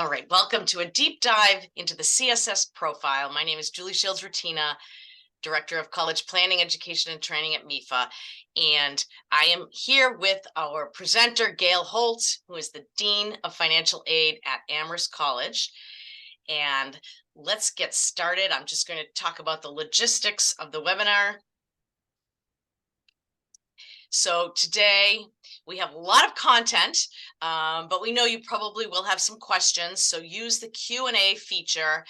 All right, welcome to a deep dive into the CSS Profile. My name is Julie Shields-Ratina, Director of College Planning, Education, and Training at MEFA. And I am here with our presenter, Gail Holt, who is the Dean of Financial Aid at Amherst College. And let's get started. I'm just going to talk about the logistics of the webinar. So today we have a lot of content, but we know you probably will have some questions. So use the Q&A feature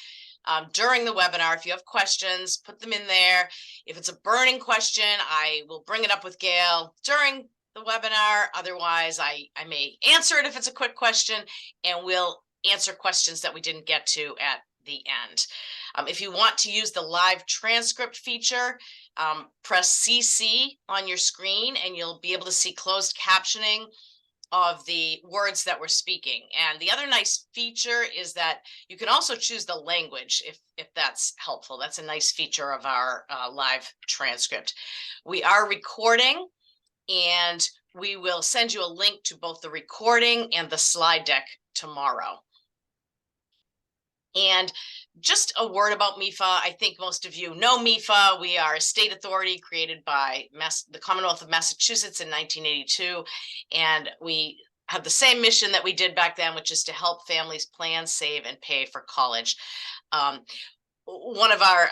during the webinar. If you have questions, put them in there. If it's a burning question, I will bring it up with Gail during the webinar. Otherwise, I may answer it if it's a quick question, and we'll answer questions that we didn't get to at the end. If you want to use the live transcript feature, press CC on your screen and you'll be able to see closed captioning of the words that we're speaking. And the other nice feature is that you can also choose the language if that's helpful. That's a nice feature of our live transcript. We are recording, and we will send you a link to both the recording and the slide deck tomorrow. And just a word about MEFA. I think most of you know MEFA. We are a state authority created by the Commonwealth of Massachusetts in 1982. And we have the same mission that we did back then, which is to help families plan, save, and pay for college. One of our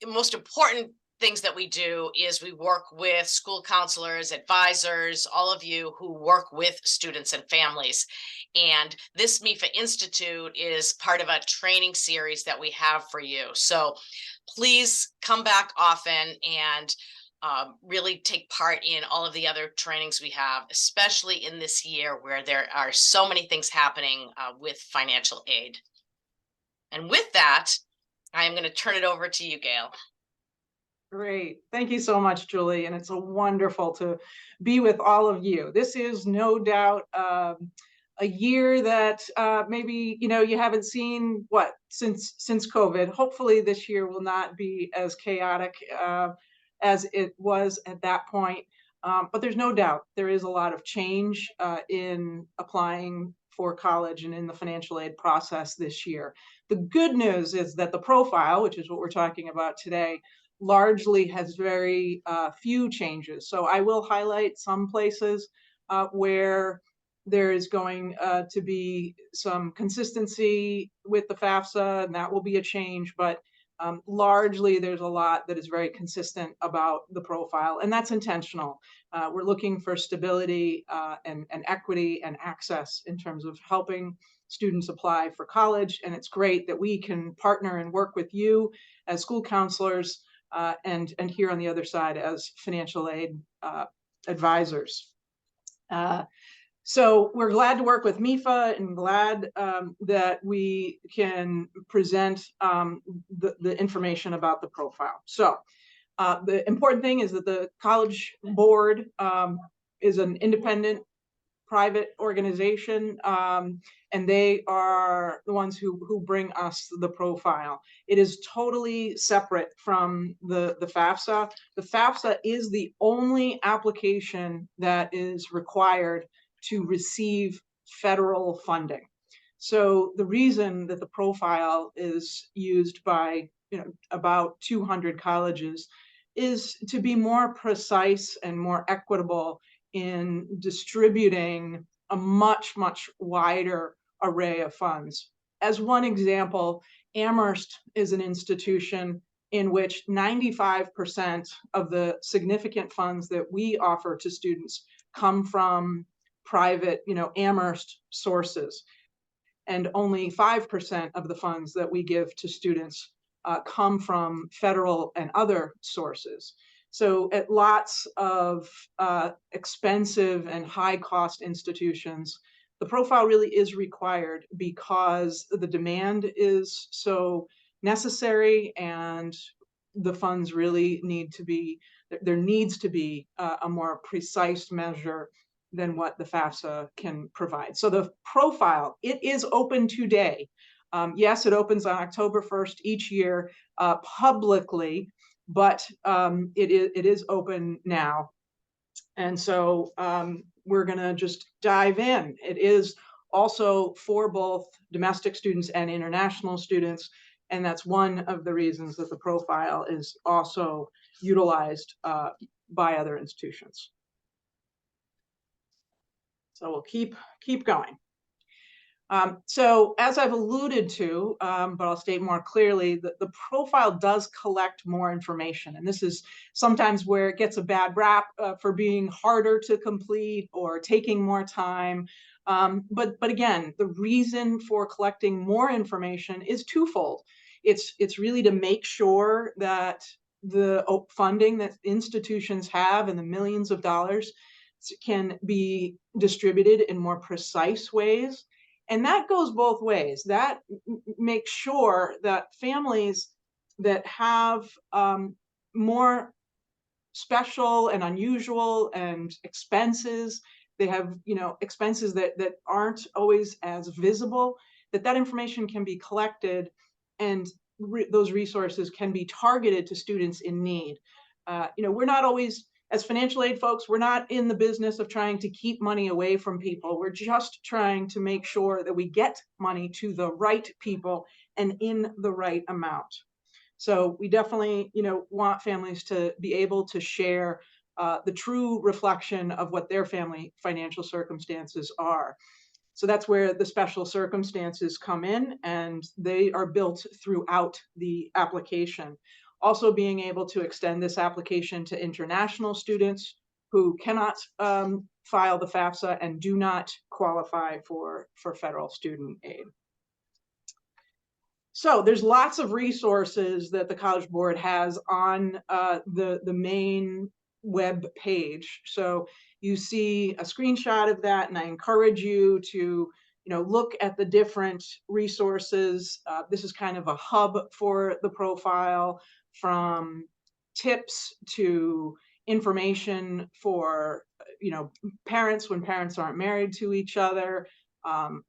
most important things that we do is we work with school counselors, advisors, all of you who work with students and families. And this MEFA Institute is part of a training series that we have for you. So please come back often and really take part in all of the other trainings we have, especially in this year where there are so many things happening with financial aid. And with that, I am going to turn it over to you, Gail. Great. Thank you so much, Julie. And it's wonderful to be with all of you. This is no doubt a year that maybe, you haven't seen since COVID. Hopefully this year will not be as chaotic as it was at that point. But there's no doubt there is a lot of change in applying for college and in the financial aid process this year. The good news is that the profile, which is what we're talking about today, largely has very few changes. So I will highlight some places where there is going to be some consistency with the FAFSA, and that will be a change, but largely there's a lot that is very consistent about the profile, and that's intentional. We're looking for stability and equity and access in terms of helping students apply for college, and it's great that we can partner and work with you as school counselors and here on the other side as financial aid advisors. So we're glad to work with MEFA and glad that we can present the information about the profile. So the important thing is that the College Board is an independent private organization, and they are the ones who bring us the profile. It is totally separate from the FAFSA. The FAFSA is the only application that is required to receive federal funding. So the reason that the profile is used by about 200 colleges is to be more precise and more equitable in distributing a much wider array of funds. As one example, Amherst is an institution in which 95% of the significant funds that we offer to students come from private, Amherst sources. And only 5% of the funds that we give to students come from federal and other sources. So at lots of expensive and high cost institutions, the profile really is required because the demand is so necessary and the funds really there needs to be a more precise measure than what the FAFSA can provide. So the profile, it is open today. Yes, it opens on October 1st each year publicly, but it is open now. And so we're gonna just dive in. It is also for both domestic students and international students. And that's one of the reasons that the profile is also utilized by other institutions. So we'll keep going. So as I've alluded to, but I'll state more clearly, the profile does collect more information. And this is sometimes where it gets a bad rap for being harder to complete or taking more time. But again, the reason for collecting more information is twofold. It's really to make sure that the funding that institutions have and the millions of dollars can be distributed in more precise ways. And that goes both ways. That makes sure that families that have more special and unusual and expenses, they have expenses that aren't always as visible, that information can be collected and those resources can be targeted to students in need. We're not always, as financial aid folks, we're not in the business of trying to keep money away from people. We're just trying to make sure that we get money to the right people and in the right amount. So we definitely, want families to be able to share the true reflection of what their family financial circumstances are. So that's where the special circumstances come in, and they are built throughout the application. Also being able to extend this application to international students who cannot file the FAFSA and do not qualify for federal student aid. So there's lots of resources that the College Board has on the main web page. So you see a screenshot of that, and I encourage you to look at the different resources. This is kind of a hub for the profile, from tips to information for parents when parents aren't married to each other,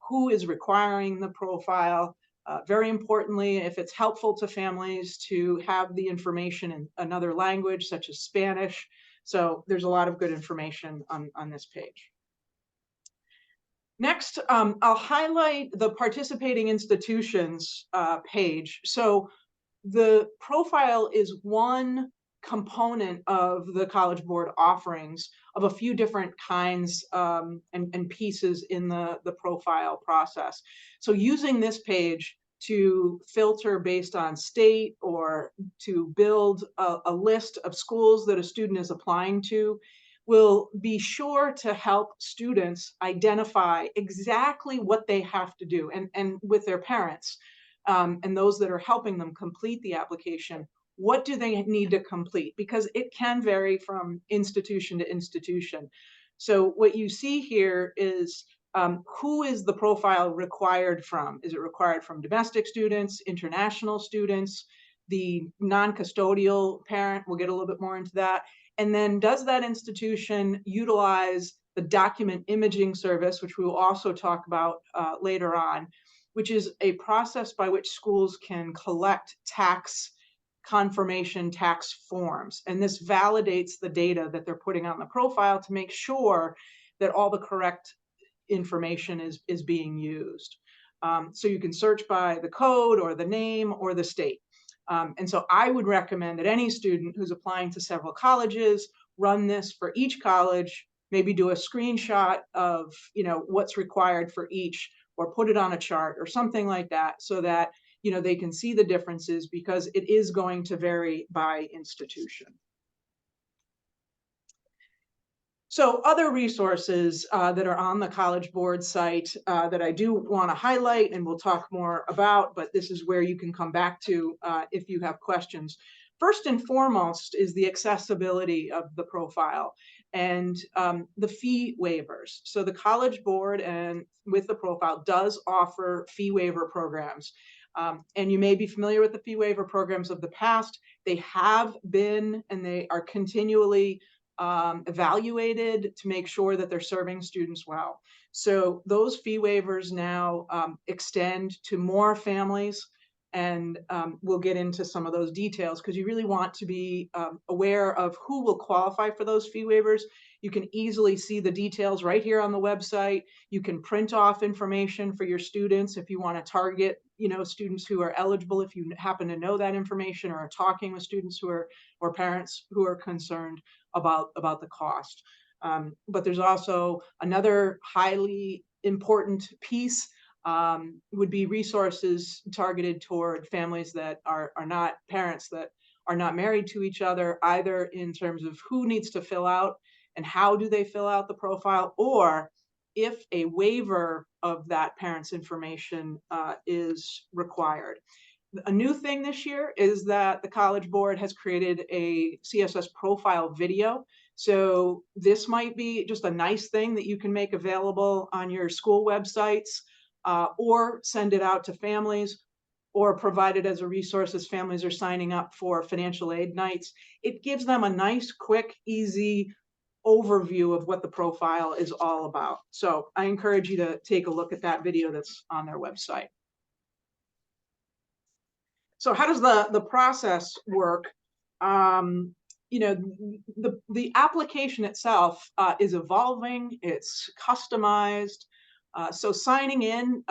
who is requiring the profile. Very importantly, if it's helpful to families to have the information in another language, such as Spanish. So there's a lot of good information on this page. Next, I'll highlight the participating institutions page. So the profile is one component of the College Board offerings of a few different kinds and pieces in the profile process. So using this page to filter based on state or to build a list of schools that a student is applying to will be sure to help students identify exactly what they have to do, and with their parents and those that are helping them complete the application, what do they need to complete? Because it can vary from institution to institution. So what you see here is who is the profile required from? Is it required from domestic students, international students, the non-custodial parent? We'll get a little bit more into that. And then does that institution utilize the document imaging service, which we will also talk about later on, which is a process by which schools can collect tax confirmation tax forms. And this validates the data that they're putting on the profile to make sure that all the correct information is being used. So you can search by the code or the name or the state. And so I would recommend that any student who's applying to several colleges run this for each college, maybe do a screenshot of what's required for each, or put it on a chart or something like that, so that they can see the differences, because it is going to vary by institution. So other resources that are on the College Board site that I do want to highlight, and we'll talk more about, but this is where you can come back to if you have questions. First and foremost is the accessibility of the profile and the fee waivers. So the College Board, and with the profile, does offer fee waiver programs. And you may be familiar with the fee waiver programs of the past. They have been, and they are continually evaluated to make sure that they're serving students well. So those fee waivers now extend to more families, and we'll get into some of those details, because you really want to be aware of who will qualify for those fee waivers. You can easily see the details right here on the website. You can print off information for your students if you want to target, students who are eligible, if you happen to know that information, or are talking with students or parents who are concerned about the cost. But there's also another highly important piece, would be resources targeted toward families that are not parents that are not married to each other, either in terms of who needs to fill out and how do they fill out the profile, or if a waiver of that parent's information is required. A new thing this year is that the College Board has created a CSS Profile video. So this might be just a nice thing that you can make available on your school websites, or send it out to families, or provide it as a resource as families are signing up for financial aid nights. It gives them a nice, quick, easy overview of what the profile is all about. So I encourage you to take a look at that video that's on their website. So how does the process work? The application itself is evolving, it's customized. So signing in,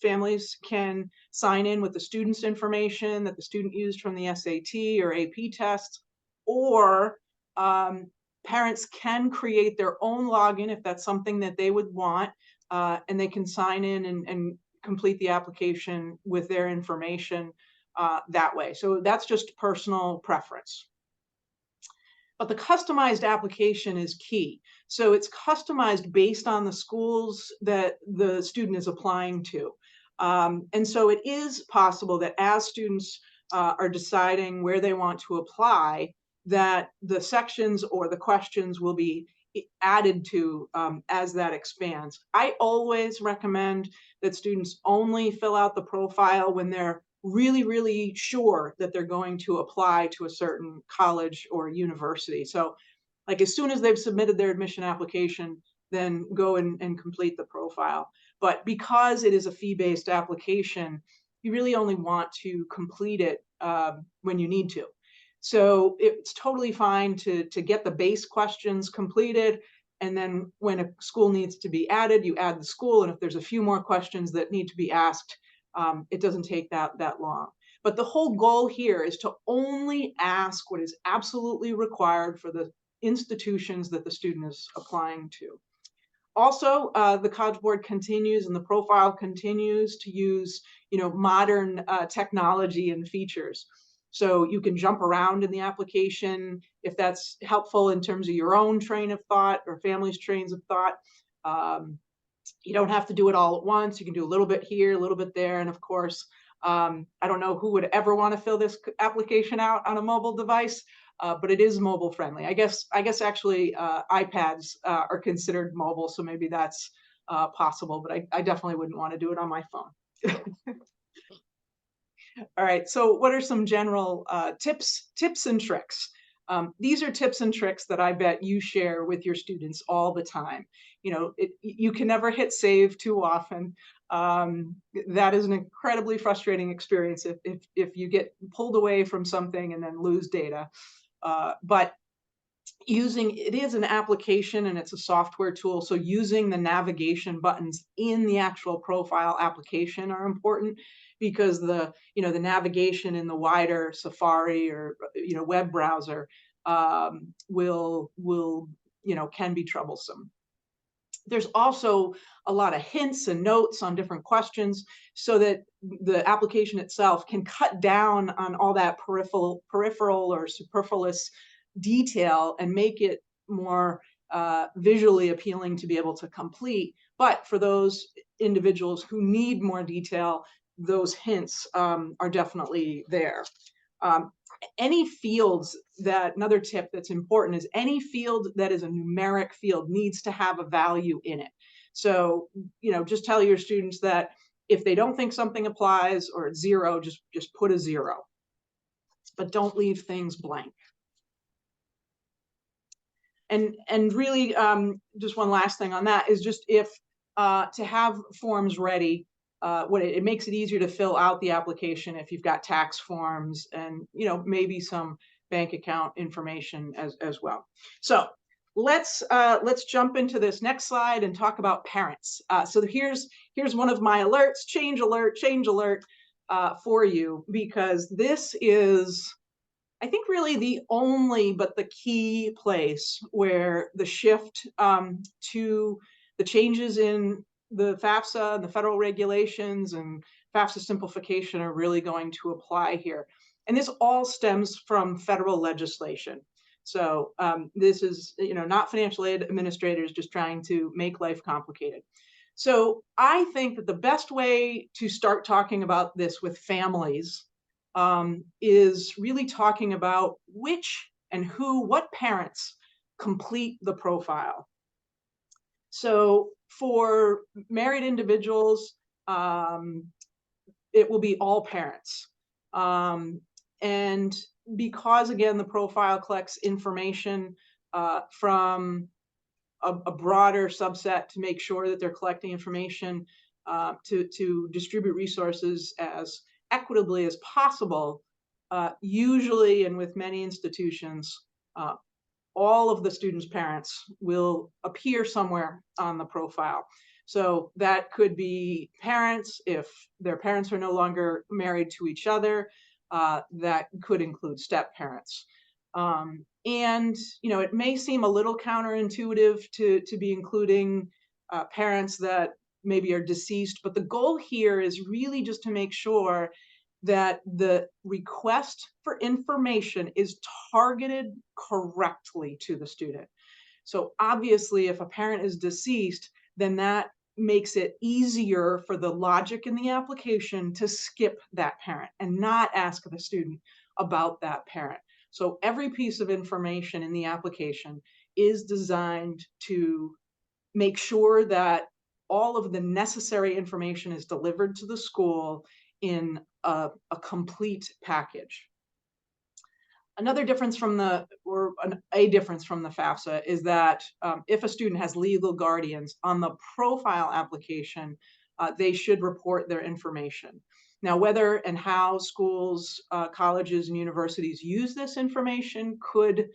families can sign in with the student's information that the student used from the SAT or AP tests, or parents can create their own login if that's something that they would want, and they can sign in and complete the application with their information that way. So that's just personal preference. But the customized application is key. So it's customized based on the schools that the student is applying to. And so it is possible that as students are deciding where they want to apply, that the sections or the questions will be added to as that expands. I always recommend that students only fill out the profile when they're really, really sure that they're going to apply to a certain college or university. So like as soon as they've submitted their admission application, then go and complete the profile. But because it is a fee-based application, you really only want to complete it when you need to. So it's totally fine to get the base questions completed, and then when a school needs to be added, you add the school, and if there's a few more questions that need to be asked, it doesn't take that long. But the whole goal here is to only ask what is absolutely required for the institutions that the student is applying to. Also, the College Board continues and the profile continues to use, modern technology and features. So you can jump around in the application if that's helpful in terms of your own train of thought or family's trains of thought. You don't have to do it all at once. You can do a little bit here, a little bit there. And of course, I don't know who would ever want to fill this application out on a mobile device, but it is mobile friendly. I guess actually iPads are considered mobile, so maybe that's possible, but I definitely wouldn't want to do it on my phone. All right, so what are some general tips and tricks? These are tips and tricks that I bet you share with your students all the time. You can never hit save too often. That is an incredibly frustrating experience if you get pulled away from something and then lose data. But it is an application and it's a software tool, so using the navigation buttons in the actual profile application are important, because the navigation in the wider Safari or web browser will can be troublesome. There's also a lot of hints and notes on different questions, so that the application itself can cut down on all that peripheral or superfluous detail and make it more visually appealing to be able to complete. But for those individuals who need more detail, those hints are definitely there. Any fields another tip that's important is any field that is a numeric field needs to have a value in it. So, just tell your students that if they don't think something applies or it's 0, just put a 0, but don't leave things blank. And really, just one last thing on that is just to have forms ready. It makes it easier to fill out the application if you've got tax forms and maybe some bank account information as well. So let's jump into this next slide and talk about parents. So here's one of my alerts, change alert for you, because this is, I think, really the only but the key place where the shift to the changes in the FAFSA and the federal regulations and FAFSA simplification are really going to apply here. And this all stems from federal legislation. So this is, not financial aid administrators just trying to make life complicated. So I think that the best way to start talking about this with families is really talking about which and what parents complete the profile. So for married individuals, it will be all parents. And because, again, the profile collects information from a broader subset to make sure that they're collecting information to distribute resources as equitably as possible, usually, and with many institutions, all of the students' parents will appear somewhere on the profile. So that could be parents if their parents are no longer married to each other. That could include step parents. And it may seem a little counterintuitive to be including parents that maybe are deceased, but the goal here is really just to make sure that the request for information is targeted correctly to the student. So obviously, if a parent is deceased, then that makes it easier for the logic in the application to skip that parent and not ask the student about that parent. So every piece of information in the application is designed to make sure that all of the necessary information is delivered to the school in a complete package. Another difference from a difference from the FAFSA is that if a student has legal guardians on the profile application, they should report their information. Now, whether and how schools, colleges, and universities use this information could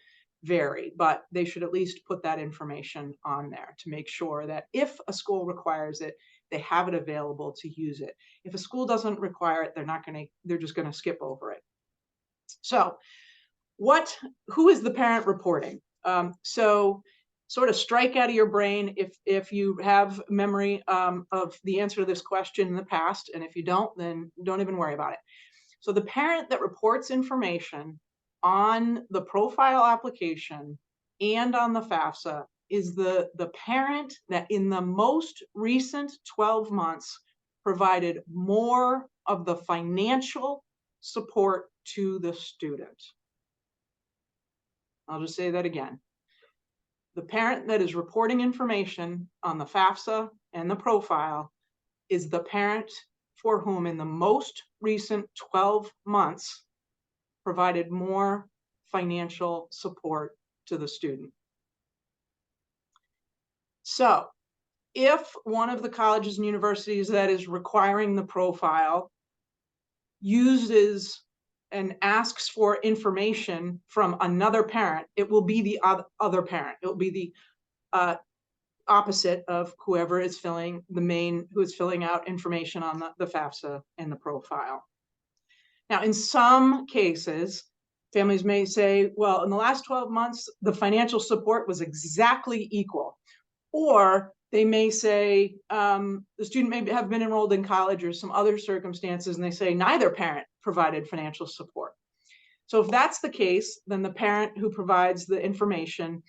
vary, but they should at least put that information on there to make sure that if a school requires it, they have it available to use it. If a school doesn't require it, they're just gonna skip over it. So who is the parent reporting? So sort of strike out of your brain if you have memory of the answer to this question in the past, and if you don't, then don't even worry about it. So the parent that reports information on the profile application and on the FAFSA is the parent that in the most recent 12 months provided more of the financial support to the student. I'll just say that again. The parent that is reporting information on the FAFSA and the profile is the parent for whom in the most recent 12 months provided more financial support to the student. So if one of the colleges and universities that is requiring the profile uses and asks for information from another parent, it will be the other parent. It will be the opposite of whoever is who is filling out information on the FAFSA and the profile. Now, in some cases, families may say, well, in the last 12 months, the financial support was exactly equal. Or they may say the student may have been enrolled in college or some other circumstances, and they say neither parent provided financial support. So if that's the case, then the parent who provides the information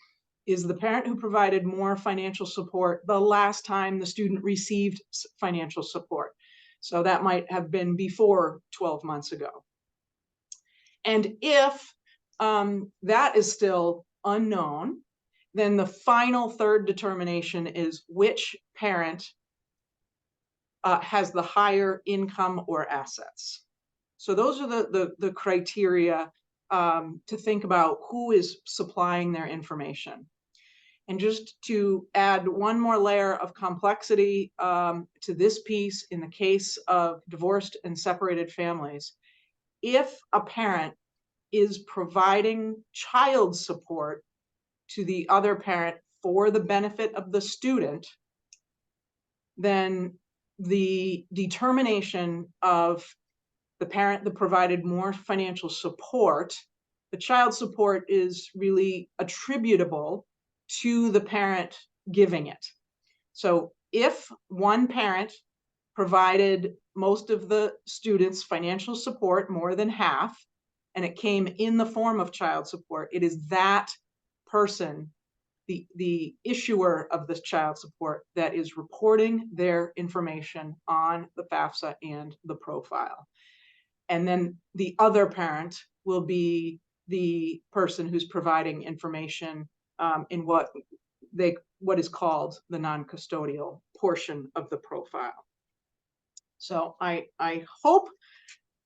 is the parent who provided more financial support the last time the student received financial support. So that might have been before 12 months ago. And if that is still unknown, then the final third determination is which parent has the higher income or assets. So those are the criteria to think about who is supplying their information. And just to add one more layer of complexity to this piece, in the case of divorced and separated families, if a parent is providing child support to the other parent for the benefit of the student, then the determination of the parent that provided more financial support, the child support is really attributable to the parent giving it. So if one parent provided most of the students' financial support, more than half, and it came in the form of child support, it is that person, the issuer of this child support, that is reporting their information on the FAFSA and the profile. And then the other parent will be the person who's providing information in what is called the non-custodial portion of the profile. So I hope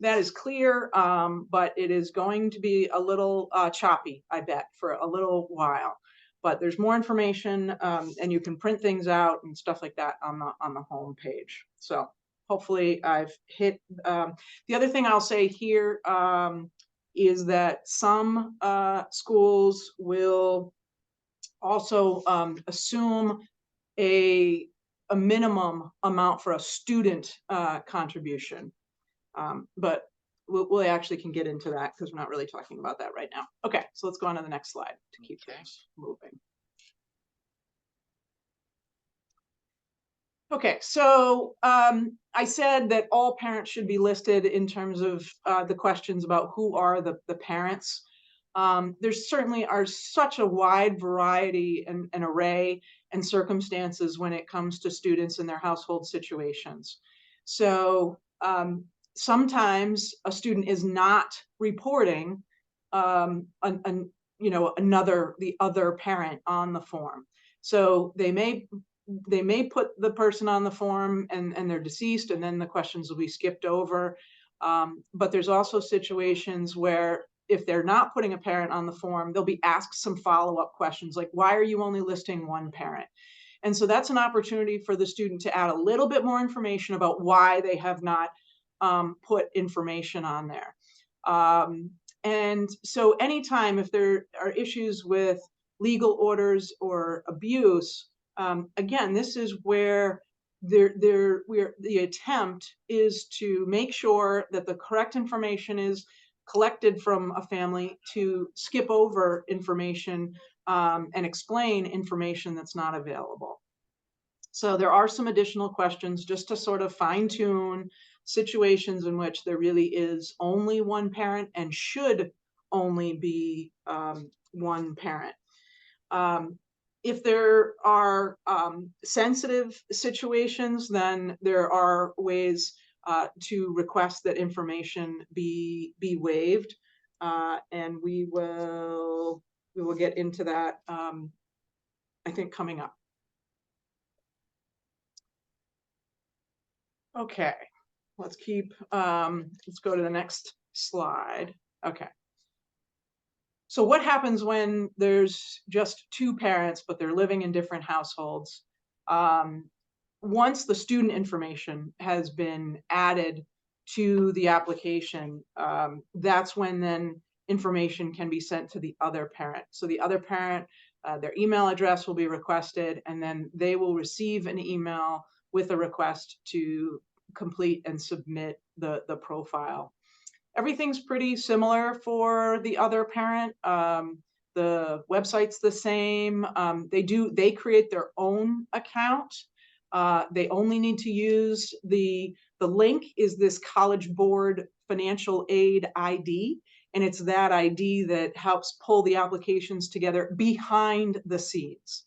that is clear, but it is going to be a little choppy, I bet, for a little while. But there's more information, and you can print things out and stuff like that on the home page. So hopefully I've hit. The other thing I'll say here is that some schools will also assume a minimum amount for a student contribution. But we actually can get into that because we're not really talking about that right now. Okay, so let's go on to the next slide to keep things moving. Okay, so I said that all parents should be listed in terms of the questions about who are the parents. There certainly are such a wide variety and array and circumstances when it comes to students and their household situations. So sometimes a student is not reporting the other parent on the form. So they may put the person on the form and they're deceased, and then the questions will be skipped over. But there's also situations where if they're not putting a parent on the form, they'll be asked some follow-up questions like, why are you only listing one parent? And so that's an opportunity for the student to add a little bit more information about why they have not put information on there. And so anytime if there are issues with legal orders or abuse, again, this is where the attempt is to make sure that the correct information is collected from a family, to skip over information and explain information that's not available. So there are some additional questions just to sort of fine tune situations in which there really is only one parent and should only be one parent. If there are sensitive situations, then there are ways to request that information be waived, and we will get into that, I think, coming up. Okay, let's go to the next slide. Okay. So what happens when there's just two parents, but they're living in different households? Once the student information has been added to the application, that's when then information can be sent to the other parent. So the other parent, their email address will be requested, and then they will receive an email with a request to complete and submit the profile. Everything's pretty similar for the other parent. The website's the same. They create their own account. They only need to use the link is this College Board Financial Aid ID, and it's that ID that helps pull the applications together behind the scenes.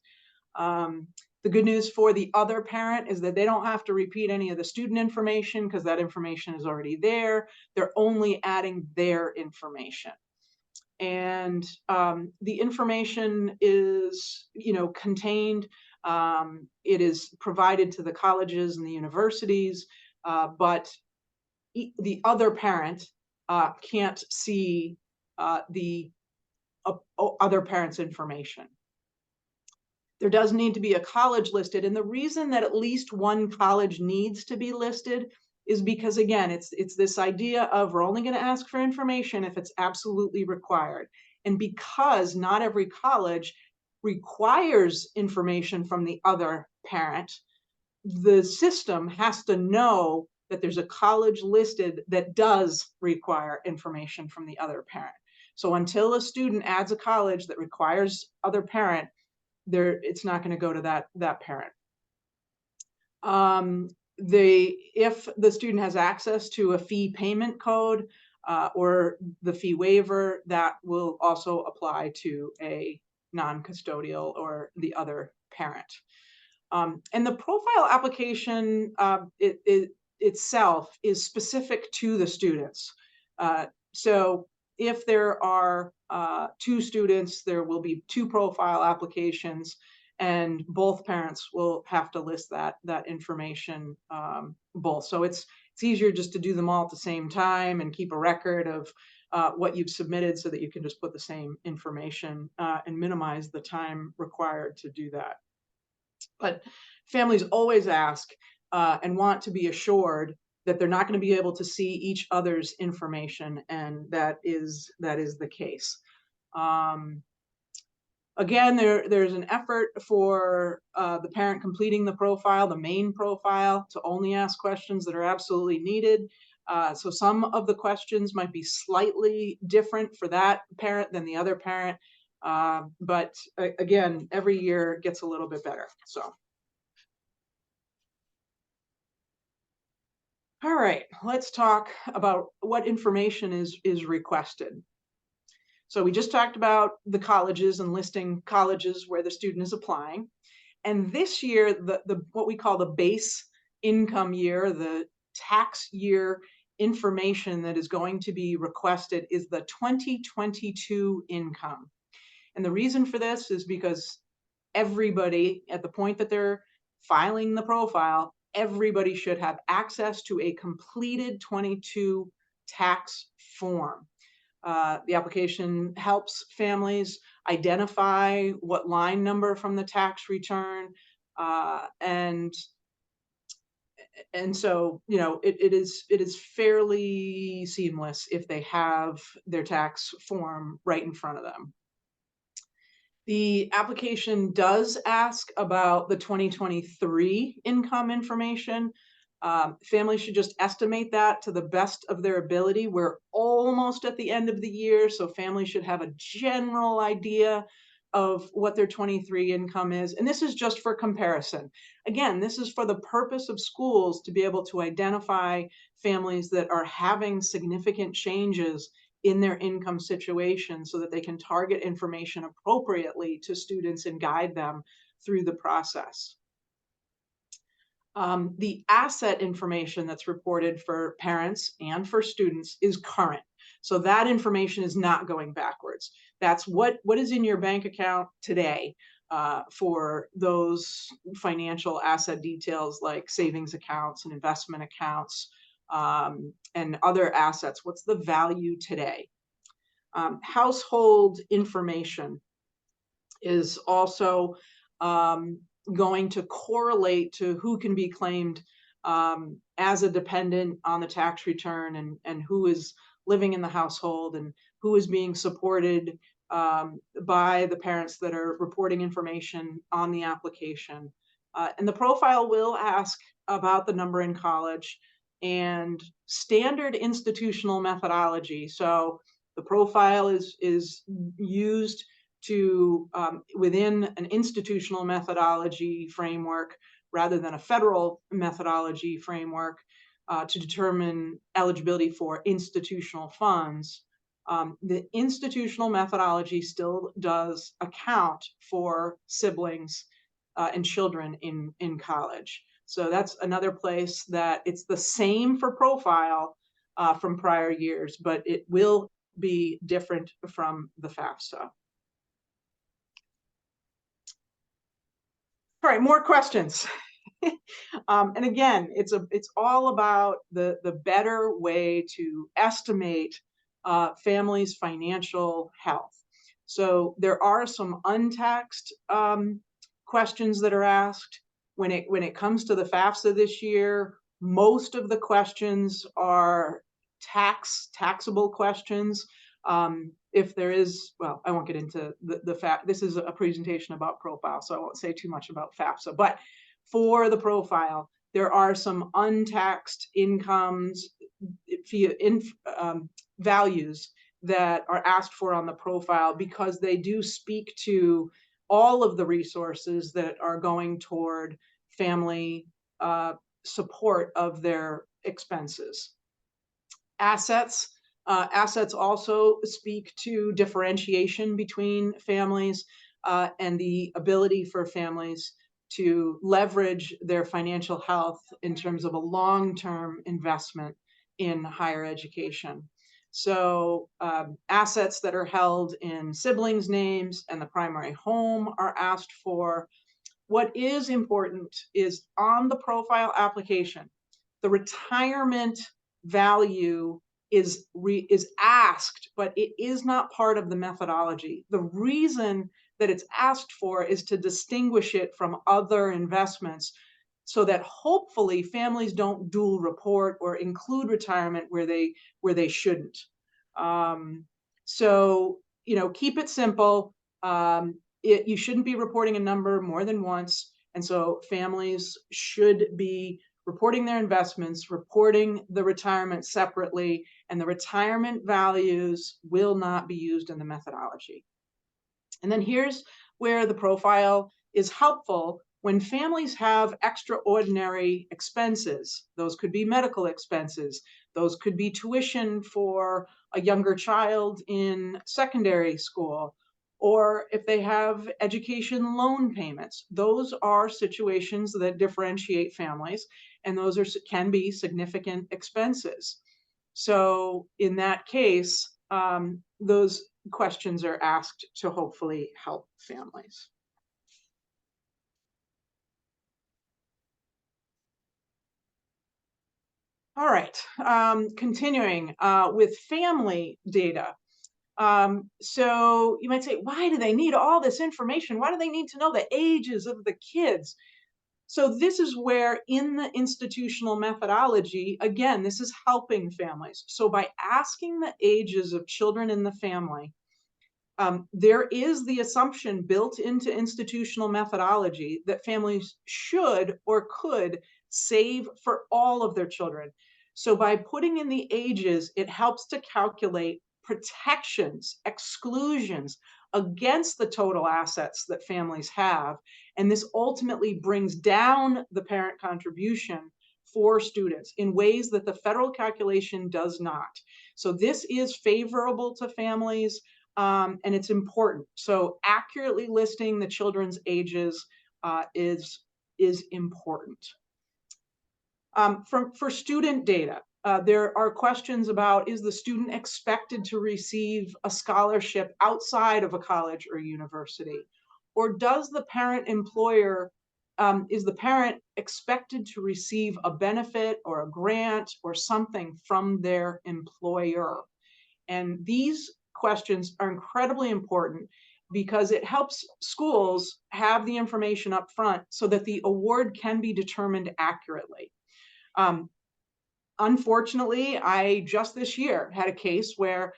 The good news for the other parent is that they don't have to repeat any of the student information because that information is already there. They're only adding their information. And the information is, contained. It is provided to the colleges and the universities, but the other parent can't see the other parent's information. There does need to be a college listed. And the reason that at least one college needs to be listed is because, again, it's this idea of we're only going to ask for information if it's absolutely required. And because not every college requires information from the other parent, the system has to know that there's a college listed that does require information from the other parent. So until a student adds a college that requires other parent, it's not going to go to that parent. If the student has access to a fee payment code or the fee waiver, that will also apply to a non-custodial or the other parent. And the profile application itself is specific to the students. So if there are 2 students, there will be 2 profile applications, and both parents will have to list that information both. So it's easier just to do them all at the same time and keep a record of what you've submitted so that you can just put the same information and minimize the time required to do that. But families always ask and want to be assured that they're not going to be able to see each other's information, and that is the case. Again, there's an effort for the parent completing the profile, the main profile, to only ask questions that are absolutely needed. So some of the questions might be slightly different for that parent than the other parent. But again, every year it gets a little bit better. So. All right, let's talk about what information is requested. So we just talked about the colleges and listing colleges where the student is applying. And this year, the what we call the base income year, the tax year information that is going to be requested is the 2022 income. And the reason for this is because everybody, at the point that they're filing the profile, everybody should have access to a completed 22 tax form. The application helps families identify what line number from the tax return, and so, you know, it is fairly seamless if they have their tax form right in front of them. The application does ask about the 2023 income information. Families should just estimate that to the best of their ability. We're almost at the end of the year, so families should have a general idea of what their 23 income is. And this is just for comparison. Again, this is for the purpose of schools to be able to identify families that are having significant changes in their income situation so that they can target information appropriately to students and guide them through the process. The asset information that's reported for parents and for students is current. So that information is not going backwards. That's what is in your bank account today for those financial asset details like savings accounts and investment accounts and other assets. What's the value today? Household information is also going to correlate to who can be claimed as a dependent on the tax return, and who is living in the household and who is being supported by the parents that are reporting information on the application. And the profile will ask about the number in college and standard institutional methodology. So the profile is used to within an institutional methodology framework rather than a federal methodology framework to determine eligibility for institutional funds. The institutional methodology still does account for siblings and children in college. So that's another place that it's the same for profile from prior years, but it will be different from the FAFSA. All right, more questions. And again, it's all about the better way to estimate families' financial health. So there are some untaxed questions that are asked. When it comes to the FAFSA this year, most of the questions are taxable questions. if there is, well, I won't get into the fact, this is a presentation about profile, so I won't say too much about FAFSA, but for the profile, there are some untaxed incomes, values that are asked for on the profile because they do speak to all of the resources that are going toward family support of their expenses. Assets. Assets also speak to differentiation between families and the ability for families to leverage their financial health in terms of a long-term investment in higher education. So assets that are held in siblings' names and the primary home are asked for. What is important is on the profile application, the retirement value is asked, but it is not part of the methodology. The reason that it's asked for is to distinguish it from other investments so that hopefully families don't dual report or include retirement where they shouldn't. So, keep it simple. You shouldn't be reporting a number more than once. And so families should be reporting their investments, reporting the retirement separately, and the retirement values will not be used in the methodology. And then here's where the profile is helpful when families have extraordinary expenses. Those could be medical expenses. Those could be tuition for a younger child in secondary school, or if they have education loan payments. Those are situations that differentiate families, and those can be significant expenses. So in that case, those questions are asked to hopefully help families. All right, continuing with family data. So you might say, why do they need all this information? Why do they need to know the ages of the kids? So this is where in the institutional methodology, again, this is helping families. So by asking the ages of children in the family, there is the assumption built into institutional methodology that families should or could save for all of their children. So by putting in the ages, it helps to calculate protections, exclusions against the total assets that families have. And this ultimately brings down the parent contribution for students in ways that the federal calculation does not. So this is favorable to families. And it's important. So accurately listing the children's ages is important. For student data, there are questions about, is the student expected to receive a scholarship outside of a college or university? Or does the parent employer, is the parent expected to receive a benefit or a grant or something from their employer? And these questions are incredibly important because it helps schools have the information up front so that the award can be determined accurately. Unfortunately, I just this year had a case where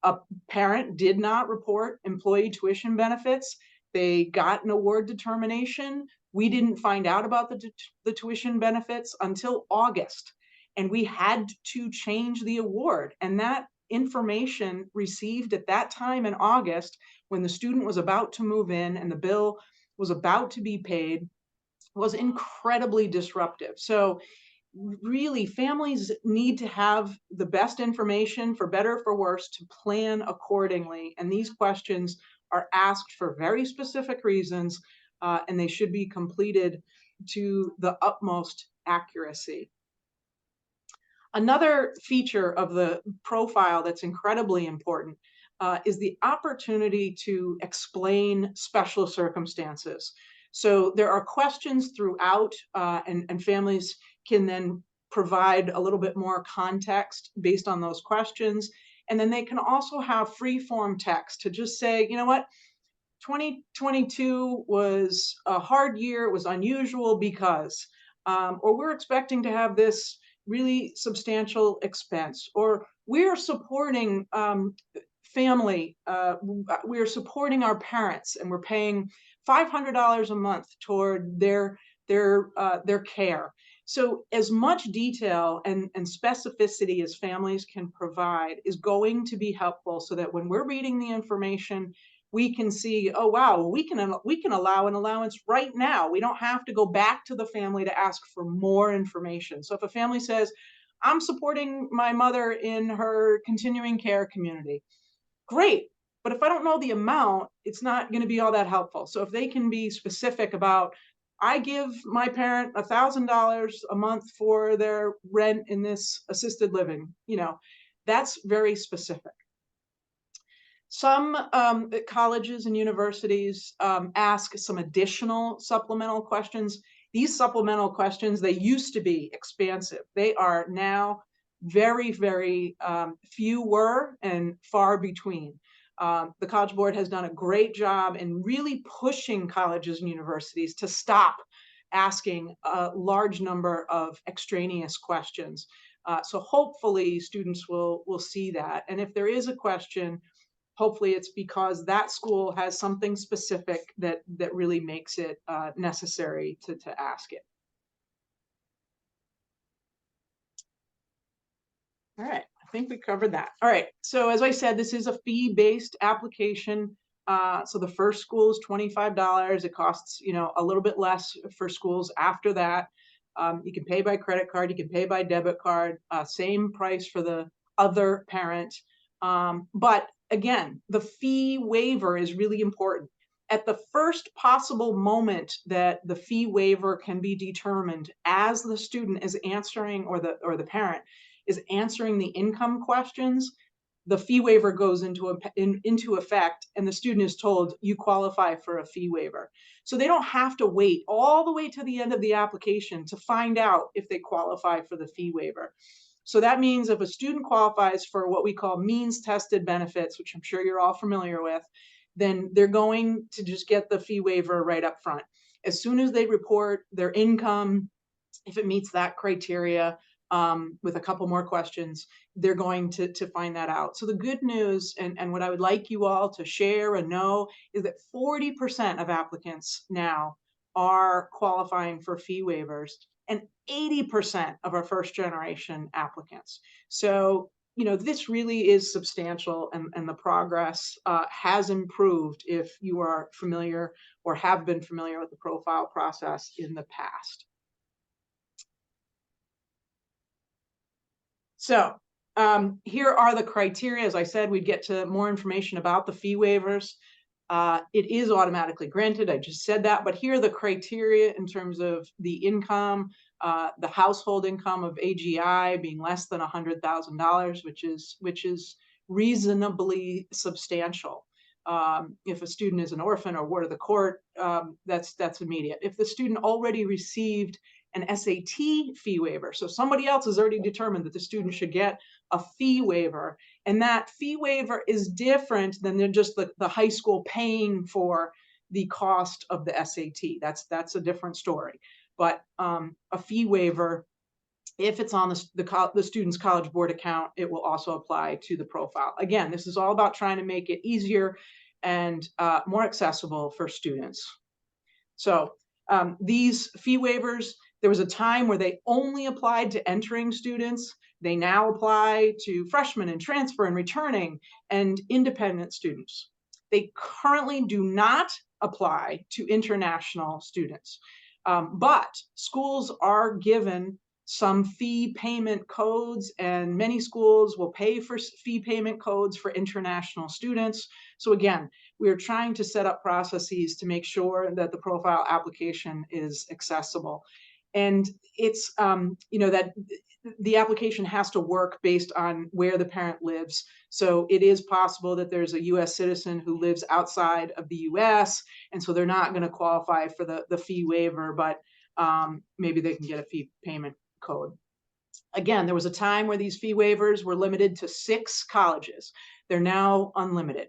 a parent did not report employee tuition benefits. They got an award determination. We didn't find out about the tuition benefits until August, and we had to change the award. And that information received at that time in August, when the student was about to move in and the bill was about to be paid, was incredibly disruptive. So really, families need to have the best information, for better or for worse, to plan accordingly. And these questions are asked for very specific reasons, and they should be completed to the utmost accuracy. Another feature of the profile that's incredibly important is the opportunity to explain special circumstances. So there are questions throughout, and families can then provide a little bit more context based on those questions. And then they can also have free form text to just say, you know what, 2022 was a hard year, it was unusual because, or we're expecting to have this really substantial expense, or we're supporting family, we're supporting our parents and we're paying $500 a month toward their care. So as much detail and specificity as families can provide is going to be helpful, so that when we're reading the information, we can see, oh wow, we can allow an allowance right now. We don't have to go back to the family to ask for more information. So if a family says, I'm supporting my mother in her continuing care community, great. But if I don't know the amount, it's not going to be all that helpful. So if they can be specific about, I give my parent $1,000 a month for their rent in this assisted living, that's very specific. Some colleges and universities ask some additional supplemental questions. These supplemental questions, they used to be expansive. They are now very, very fewer and far between. The College Board has done a great job in really pushing colleges and universities to stop asking a large number of extraneous questions. So hopefully students will see that. And if there is a question, hopefully it's because that school has something specific that really makes it necessary to ask it. All right, I think we covered that. All right, so as I said, this is a fee-based application. So the first school is $25. It costs, a little bit less for schools after that. You can pay by credit card, you can pay by debit card, same price for the other parent. But again, the fee waiver is really important. At the first possible moment that the fee waiver can be determined, as the student is answering, or the parent is answering the income questions, the fee waiver goes into effect, and the student is told, you qualify for a fee waiver. So they don't have to wait all the way to the end of the application to find out if they qualify for the fee waiver. So that means if a student qualifies for what we call means tested benefits, which I'm sure you're all familiar with, then they're going to just get the fee waiver right up front. As soon as they report their income, if it meets that criteria, with a couple more questions, they're going to find that out. So the good news, and what I would like you all to share and know, is that 40% of applicants now are qualifying for fee waivers, and 80% of our first generation applicants. So, this really is substantial, and the progress has improved if you are familiar or have been familiar with the profile process in the past. So here are the criteria. As I said, we'd get to more information about the fee waivers. It is automatically granted. I just said that, but here are the criteria in terms of the income, the household income of AGI being less than $100,000, which is reasonably substantial. If a student is an orphan or ward of the court, that's immediate. If the student already received an SAT fee waiver, so somebody else has already determined that the student should get a fee waiver, and that fee waiver is different than just the high school paying for the cost of the SAT. That's a different story. But a fee waiver, if it's on the student's College Board account, it will also apply to the profile. Again, this is all about trying to make it easier and more accessible for students. So these fee waivers, there was a time where they only applied to entering students. They now apply to freshmen and transfer and returning and independent students. They currently do not apply to international students, but schools are given some fee payment codes, and many schools will pay for fee payment codes for international students. So again, we are trying to set up processes to make sure that the profile application is accessible. And it's, that the application has to work based on where the parent lives. So it is possible that there's a US citizen who lives outside of the US, and so they're not going to qualify for the fee waiver, but maybe they can get a fee payment code. Again, there was a time where these fee waivers were limited to 6 colleges. They're now unlimited.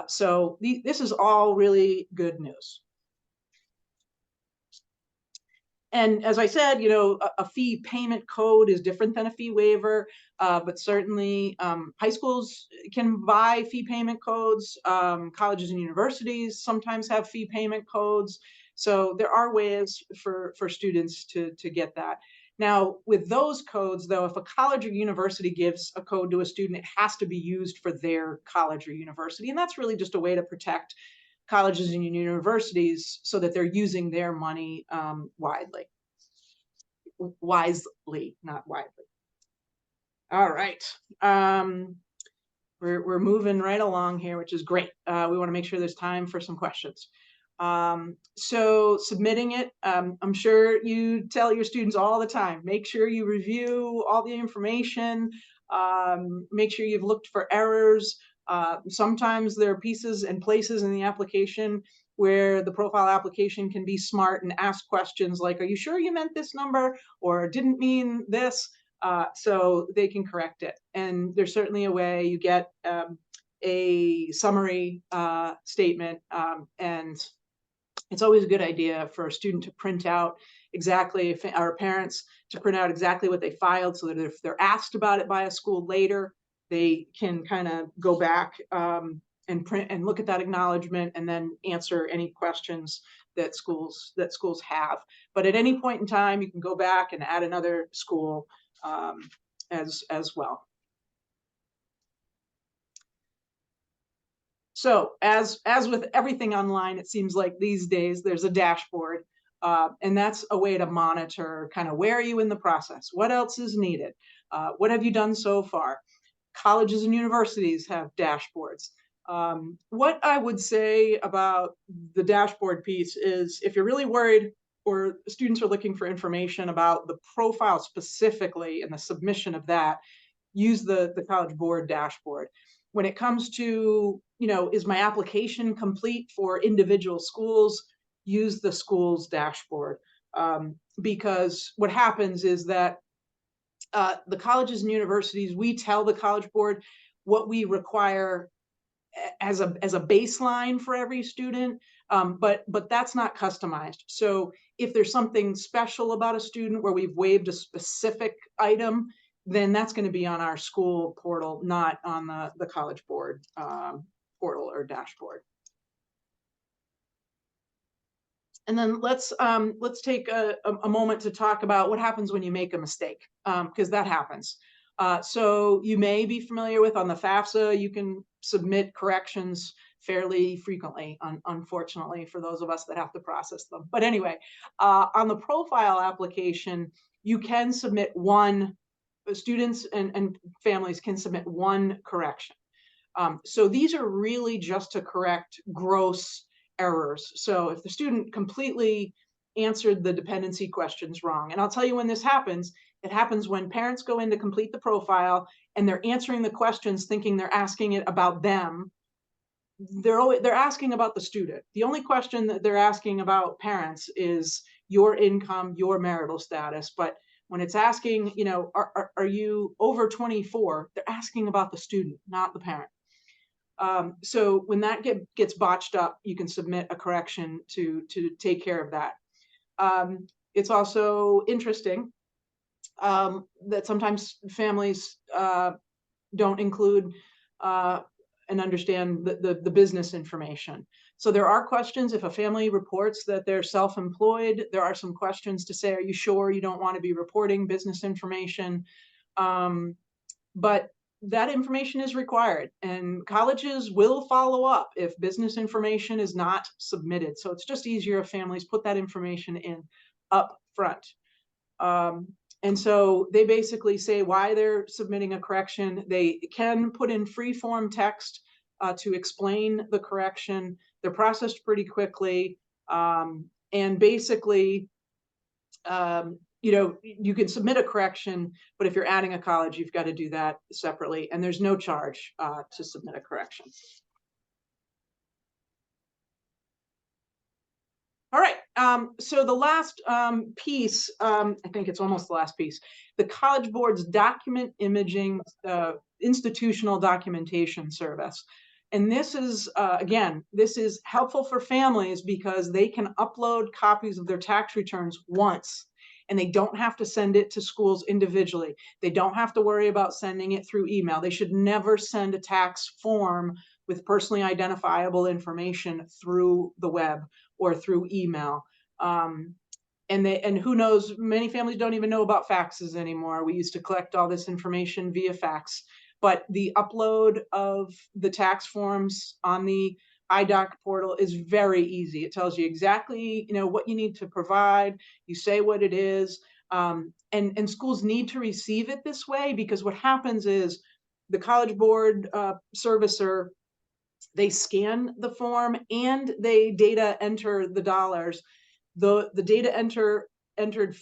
So this is all really good news. And as I said, you know, a fee payment code is different than a fee waiver, but certainly high schools can buy fee payment codes. Colleges and universities sometimes have fee payment codes. So there are ways for students to get that. Now, with those codes, though, if a college or university gives a code to a student, it has to be used for their college or university. And that's really just a way to protect colleges and universities so that they're using their money wisely, not widely. All right. We're moving right along here, which is great. We want to make sure there's time for some questions. So submitting it, I'm sure you tell your students all the time, make sure you review all the information, make sure you've looked for errors. Sometimes there are pieces and places in the application where the profile application can be smart and ask questions like, are you sure you meant this number or didn't mean this? So they can correct it. And there's certainly a way you get a summary statement, and it's always a good idea for a student to print out exactly, if our parents to print out exactly what they filed, so that if they're asked about it by a school later, they can kind of go back and print and look at that acknowledgement and then answer any questions that schools have. But at any point in time, you can go back and add another school as well. So as with everything online, it seems like these days there's a dashboard, and that's a way to monitor kind of where are you in the process, what else is needed, what have you done so far. Colleges and universities have dashboards. What I would say about the dashboard piece is if you're really worried or students are looking for information about the profile specifically and the submission of that, use the College Board dashboard. When it comes to, you know, is my application complete for individual schools, use the school's dashboard. Because what happens is that the colleges and universities, we tell the College Board what we require as a baseline for every student, but that's not customized. So if there's something special about a student where we've waived a specific item, then that's going to be on our school portal, not on the College Board portal or dashboard. And then let's take a moment to talk about what happens when you make a mistake, because that happens. So you may be familiar with, on the FAFSA, you can submit corrections fairly frequently, unfortunately, for those of us that have to process them. But anyway, on the profile application, you can submit one, students and families can submit one correction. So these are really just to correct gross errors. So if the student completely answered the dependency questions wrong, and I'll tell you when this happens, it happens when parents go in to complete the profile and they're answering the questions thinking they're asking it about them. They're asking about the student. The only question that they're asking about parents is your income, your marital status. But when it's asking, you know, are you over 24? They're asking about the student, not the parent. So when that gets botched up, you can submit a correction to take care of that. It's also interesting that sometimes families don't include and understand the business information. So there are questions if a family reports that they're self-employed. There are some questions to say, are you sure you don't want to be reporting business information? But that information is required, and colleges will follow up if business information is not submitted. So it's just easier if families put that information in up front. And so they basically say why they're submitting a correction. They can put in free form text to explain the correction. They're processed pretty quickly. And basically, you know, you can submit a correction, but if you're adding a college, you've got to do that separately. And there's no charge to submit a correction. All right. So the last piece, I think it's almost the last piece, the College Board's document imaging institutional documentation service. And this is, again, this is helpful for families because they can upload copies of their tax returns once, and they don't have to send it to schools individually. They don't have to worry about sending it through email. They should never send a tax form with personally identifiable information through the web or through email. And who knows, many families don't even know about faxes anymore. We used to collect all this information via fax, but the upload of the tax forms on the iDoc portal is very easy. It tells you exactly, what you need to provide. You say what it is, and schools need to receive it this way, because what happens is the College Board servicer, they scan the form and they data enter the dollars. The data entered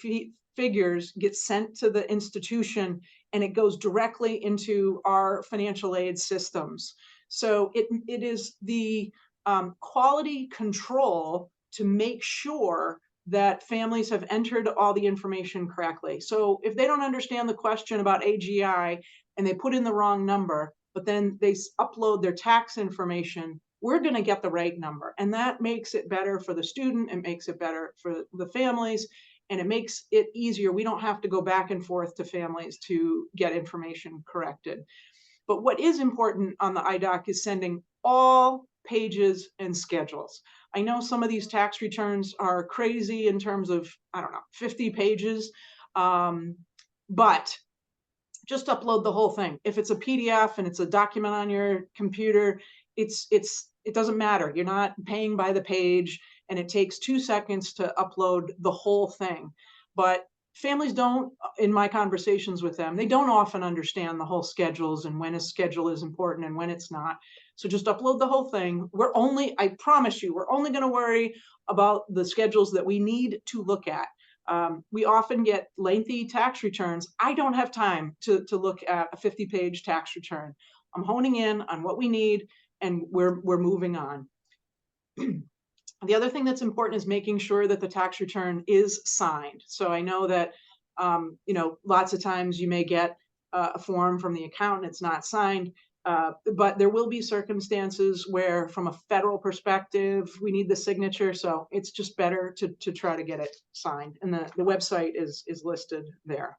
figures get sent to the institution, and it goes directly into our financial aid systems. So it is the quality control to make sure that families have entered all the information correctly. So if they don't understand the question about AGI and they put in the wrong number, but then they upload their tax information, we're going to get the right number. And that makes it better for the student. It makes it better for the families, and it makes it easier. We don't have to go back and forth to families to get information corrected. But what is important on the iDoc is sending all pages and schedules. I know some of these tax returns are crazy in terms of, 50 pages, but just upload the whole thing. If it's a PDF and it's a document on your computer, it doesn't matter. You're not paying by the page, and it takes 2 seconds to upload the whole thing. But families don't, in my conversations with them, they don't often understand the whole schedules and when a schedule is important and when it's not. So just upload the whole thing. I promise you, we're only going to worry about the schedules that we need to look at. We often get lengthy tax returns. I don't have time to look at a 50-page tax return. I'm honing in on what we need, and we're moving on. The other thing that's important is making sure that the tax return is signed. So I know that, lots of times you may get a form from the accountant, it's not signed. But there will be circumstances where, from a federal perspective, we need the signature. So it's just better to try to get it signed. And the website is listed there.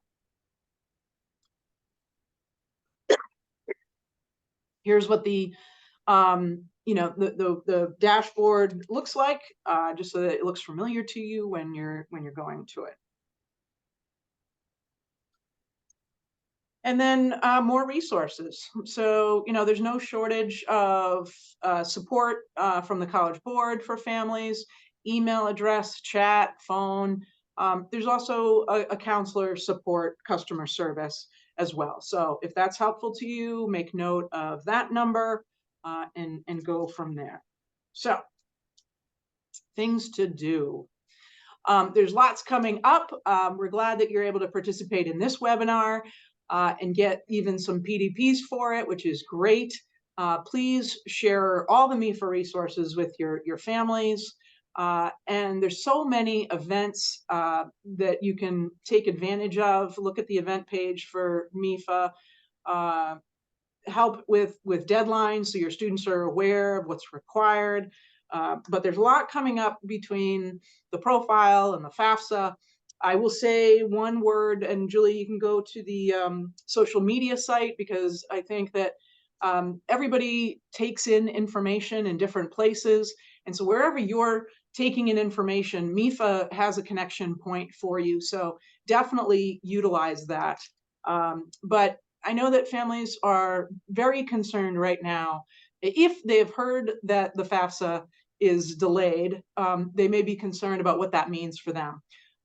Here's what the dashboard looks like, just so that it looks familiar to you when you're going to it. And then more resources. So, there's no shortage of support from the College Board for families, email address, chat, phone. There's also a counselor support customer service as well. So if that's helpful to you, make note of that number and go from there. So things to do. There's lots coming up. We're glad that you're able to participate in this webinar and get even some PDPs for it, which is great. Please share all the MEFA resources with your families. And there's so many events that you can take advantage of. Look at the event page for MEFA. Help with deadlines so your students are aware of what's required. But there's a lot coming up between the profile and the FAFSA. I will say one word, and Julie, you can go to the social media site, because I think that everybody takes in information in different places. And so wherever you're taking in information, MEFA has a connection point for you. So definitely utilize that. But I know that families are very concerned right now. If they've heard that the FAFSA is delayed, they may be concerned about what that means for them.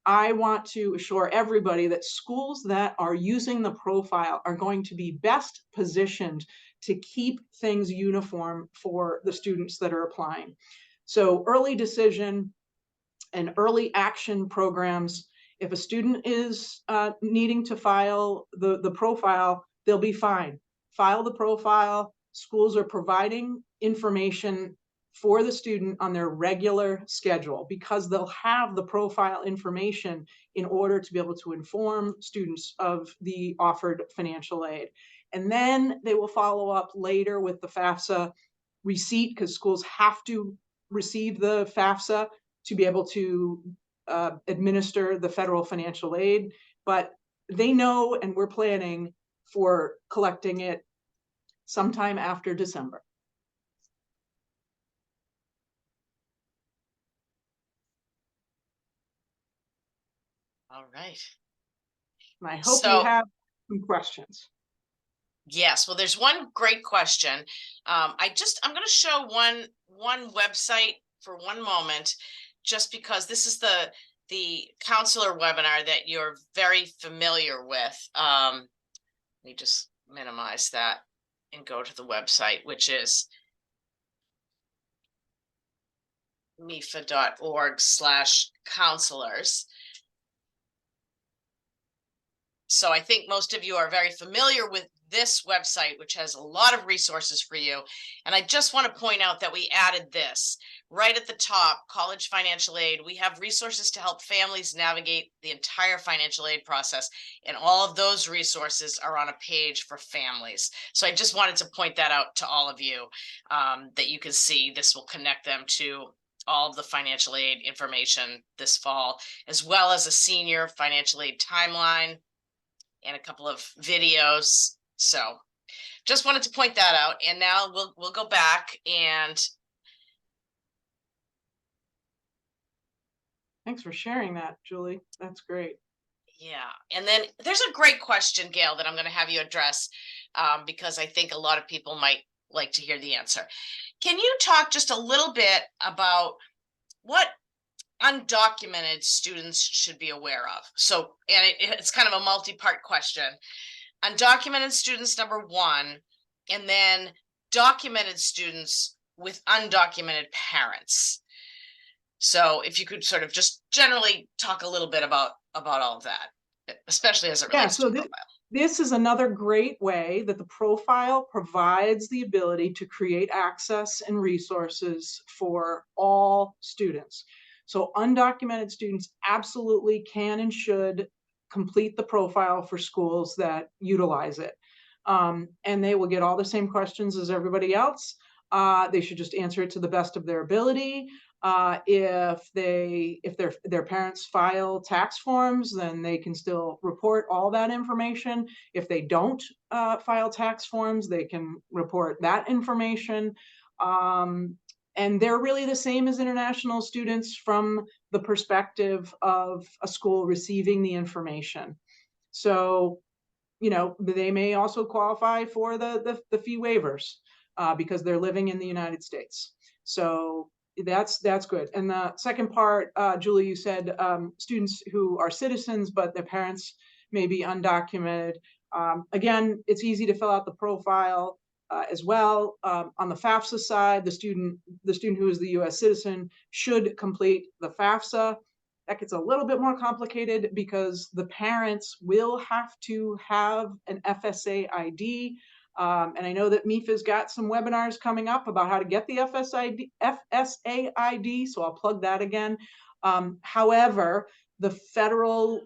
I want to assure everybody that schools that are using the profile are going to be best positioned to keep things uniform for the students that are applying. So early decision and early action programs. If a student is needing to file the profile, they'll be fine. File the profile. Schools are providing information for the student on their regular schedule, because they'll have the profile information in order to be able to inform students of the offered financial aid. And then they will follow up later with the FAFSA. receipt, because schools have to receive the FAFSA to be able to administer the federal financial aid. But they know, and we're planning for collecting it sometime after December. All right. And I hope you So, have some questions. yes, well, there's one great question. I'm going to show one website for one moment, just because this is the counselor webinar that you're very familiar with. Let me just minimize that and go to the website, which is mefa.org/counselors. So I think most of you are very familiar with this website, which has a lot of resources for you. And I just want to point out that we added this right at the top, college financial aid. We have resources to help families navigate the entire financial aid process. And all of those resources are on a page for families. So I just wanted to point that out to all of you, that you can see. This will connect them to all of the financial aid information this fall, as well as a senior financial aid timeline and a couple of videos. So just wanted to point that out. And now we'll go back and Thanks for sharing that, Julie. That's great. yeah. And then there's a great question, Gail, that I'm going to have you address, because I think a lot of people might like to hear the answer. Can you talk just a little bit about what undocumented students should be aware of? So, and it's kind of a multi-part question. Undocumented students, number one, and then documented students with undocumented parents. So if you could sort of just generally talk a little bit about all of that, especially as it relates to profile. This is another great way that the profile provides the ability to create access and resources for all students. So undocumented students absolutely can and should complete the profile for schools that utilize it. And they will get all the same questions as everybody else. They should just answer it to the best of their ability. If their parents file tax forms, then they can still report all that information. If they don't file tax forms, they can report that information. And they're really the same as international students from the perspective of a school receiving the information. So, you know, they may also qualify for the fee waivers because they're living in the United States. So that's good. And the second part, Julie, you said students who are citizens, but their parents may be undocumented. Again, it's easy to fill out the profile as well. On the FAFSA side, the student who is the US citizen should complete the FAFSA. That gets a little bit more complicated because the parents will have to have an FSA ID. And I know that MEFA's got some webinars coming up about how to get the FSA ID, so I'll plug that again. However, the federal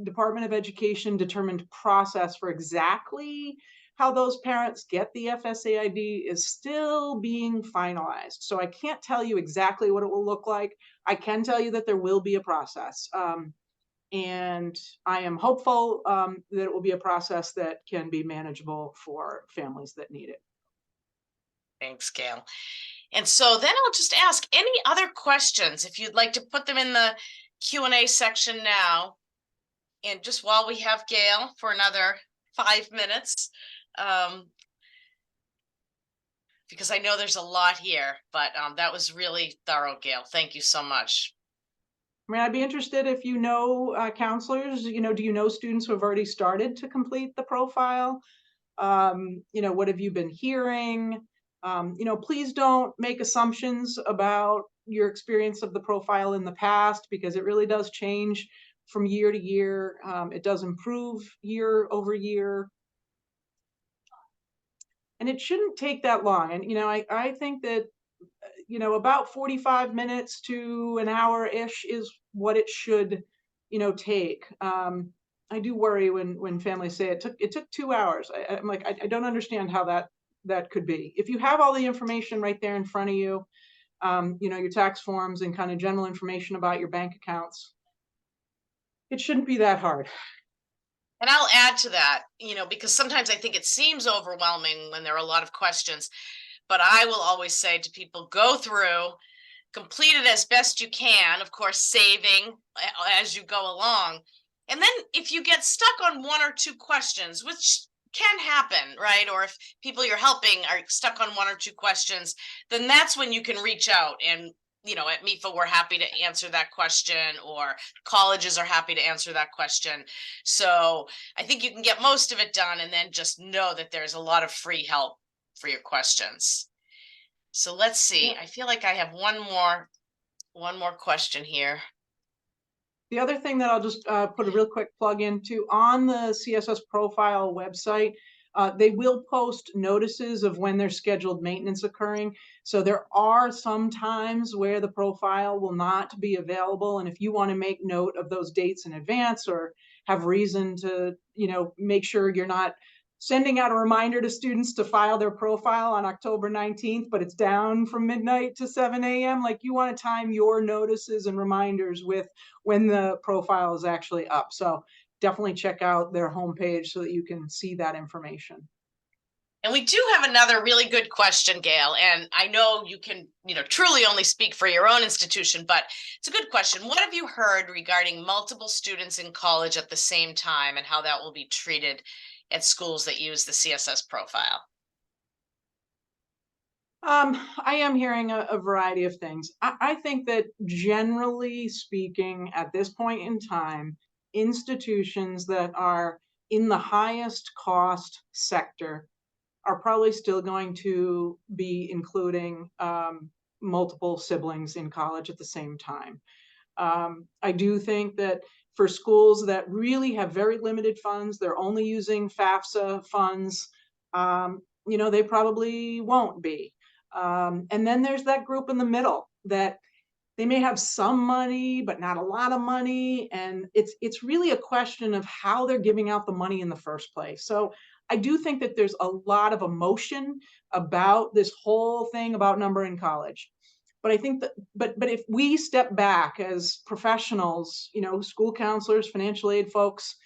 Department of Education determined process for exactly how those parents get the FSA ID is still being finalized. So I can't tell you exactly what it will look like. I can tell you that there will be a process. And I am hopeful that it will be a process that can be manageable for families that need it. Thanks, Gail. And so then I'll just ask any other questions if you'd like to put them in the Q&A section now. And just while we have Gail for another 5 minutes, because I know there's a lot here, but that was really thorough, Gail. Thank you so much. I mean, I'd be interested if you know counselors, you know, do you know students who have already started to complete the profile? You know, what have you been hearing? You know, please don't make assumptions about your experience of the profile in the past, because it really does change from year to year. It does improve year over year. And it shouldn't take that long. And, you know, I think that, you know, about 45 minutes to an hour-ish is what it should, you know, take. I do worry when families say it took 2 hours. I'm like, I don't understand how that that could be. If you have all the information right there in front of you, you know, your tax forms and kind of general information about your bank accounts, it shouldn't be that hard. And I'll add to that, you know, because sometimes I think it seems overwhelming when there are a lot of questions, but I will always say to people, go through, complete it as best you can, of course, saving as you go along. And then if you get stuck on one or two questions, which can happen, right? Or if people you're helping are stuck on one or two questions, then that's when you can reach out. And, you know, at MEFA, we're happy to answer that question, or colleges are happy to answer that question. So I think you can get most of it done, and then just know that there's a lot of free help for your questions. So let's see. I feel like I have one more question here. The other thing that I'll just put a real quick plug into, on the CSS Profile website, they will post notices of when there's scheduled maintenance occurring. So there are some times where the profile will not be available. And if you want to make note of those dates in advance, or have reason to, you know, make sure you're not sending out a reminder to students to file their profile on October 19th, but it's down from midnight to 7 a.m. Like, you want to time your notices and reminders with when the profile is actually up. So definitely check out their homepage so that you can see that information. And we do have another really good question, Gail, and I know you can, you know, truly only speak for your own institution, but it's a good question. What have you heard regarding multiple students in college at the same time, and how that will be treated at schools that use the CSS profile? I am hearing a variety of things. I think that, generally speaking, at this point in time, institutions that are in the highest cost sector are probably still going to be including multiple siblings in college at the same time. I do think that for schools that really have very limited funds, they're only using FAFSA funds, you know, they probably won't be. And then there's that group in the middle that they may have some money, but not a lot of money. And it's really a question of how they're giving out the money in the first place. So I do think that there's a lot of emotion about this whole thing about number in college. But I think that, but if we step back as professionals, you know, school counselors, financial aid folks,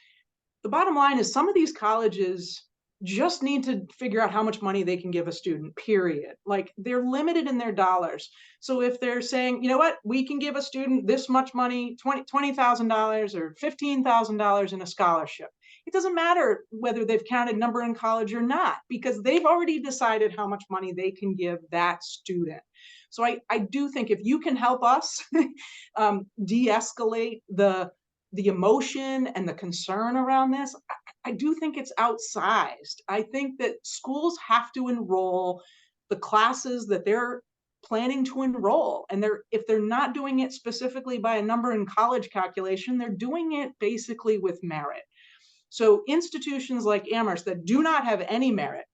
the bottom line is some of these colleges just need to figure out how much money they can give a student, period. Like, they're limited in their dollars. So if they're saying, you know what, we can give a student this much money, $20,000 or $15,000 in a scholarship, it doesn't matter whether they've counted number in college or not, because they've already decided how much money they can give that student. So I do think if you can help us de-escalate the emotion and the concern around this, I do think it's outsized. I think that schools have to enroll the classes that they're planning to enroll. And if they're not doing it specifically by a number in college calculation, they're doing it basically with merit. So institutions like Amherst that do not have any merit,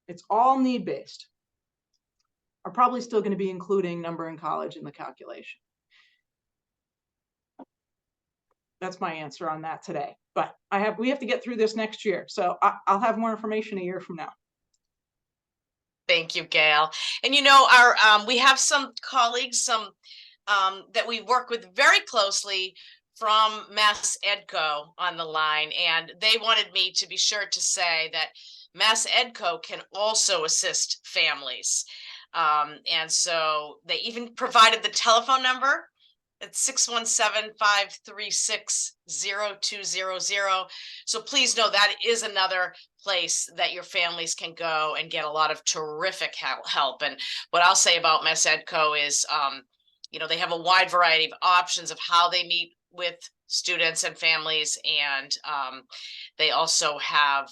it's all need-based, are probably still going to be including number in college in the calculation. That's my answer on that today. But we have to get through this next year. So I'll have more information a year from now. Thank you, Gail. And you know, we have some colleagues, that we work with very closely from Mass Edco on the line, and they wanted me to be sure to say that Mass Edco can also assist families. And so they even provided the telephone number. It's 617-536-0200. So please know that is another place that your families can go and get a lot of terrific help. And what I'll say about Mass Edco is, you know, they have a wide variety of options of how they meet with students and families. And they also have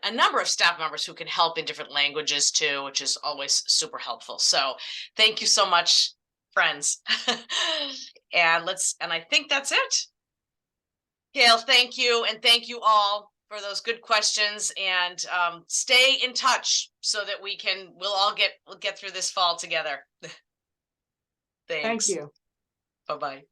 a number of staff members who can help in different languages too, which is always super helpful. So thank you so much, friends. And I think that's it. Gail, thank you. And thank you all for those good questions, and stay in touch so that we'll all get through this fall together. Thanks. Thank you. Bye-bye.